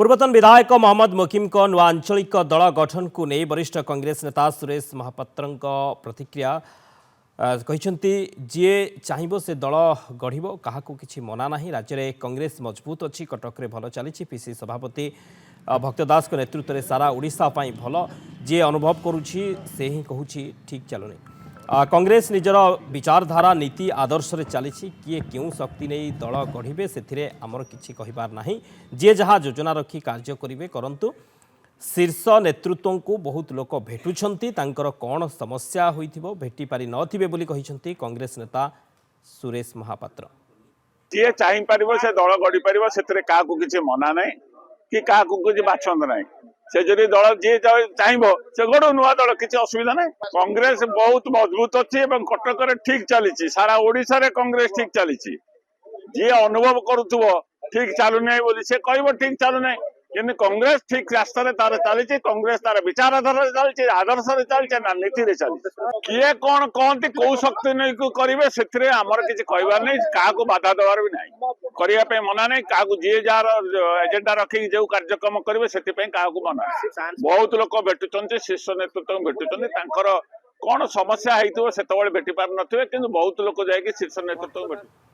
पूर्वतन विधायक मोहम्मद मुकीम को नुआ आंचलिक दल गठन को नहीं वरिष्ठ कांग्रेस नेता सुरेश महापात्र प्रतिक्रिया कहते जी चाहब से दल गढ़ क्या किसी मना ना राज्य में कांग्रेस मजबूत अच्छी कटक भल चली पीसी सभापति भक्त दास को नेतृत्व में सारा ओडिशा भल जी अनुभव करुँची से ही कहूँ ठीक चलुनी कांग्रेस निजर विचारधारा नीति आदर्श रे चली किए क्यों शक्ति नहीं दल गढ़े से आमर किसी कहबार ना जी जहाँ योजना रखी कार्य करेंगे करंतु शीर्ष नेतृत्व को बहुत लोक भेटुंट कौन समस्या होइथिबो भेटी पारि नथिबे बोली कहिसंती कांग्रेस नेता सुरेश महापात्र जी चाहि पारिबो से दल गढ़ी पारिबो सेतरे काको किछि मना नाही कि काको किछि बाछंद नाही से जदि दल जी चाहब से गढ़ नुआ दल किसी असुविधा ना कांग्रेस बहुत मजबूत अच्छी कटक ठीक चली सारा ओडिशा रे कांग्रेस ठीक चली जी अनुभव करुव ठीक चलुना से कह ठीक चलुना कि कांग्रेस ठीक रास्ता तार चली कांग्रेस तार विचारधारा चलती आदर्श चलती ना नीति चलती किए कौन कहती कौ शक्ति नहीं करेंगे से आमर किसी कहबार नहीं क्या बाधा देवार भी ना करने मना नहीं क्या जी जार एजेंडा रखी जो कार्यक्रम करेंगे से क्या मना बहुत लोक भेटुंट शीर्ष नेतृत्व भेटुंट कौन समस्या होती से भेटी पार न कि बहुत लोक जाकि शीर्ष नेतृत्व भेटु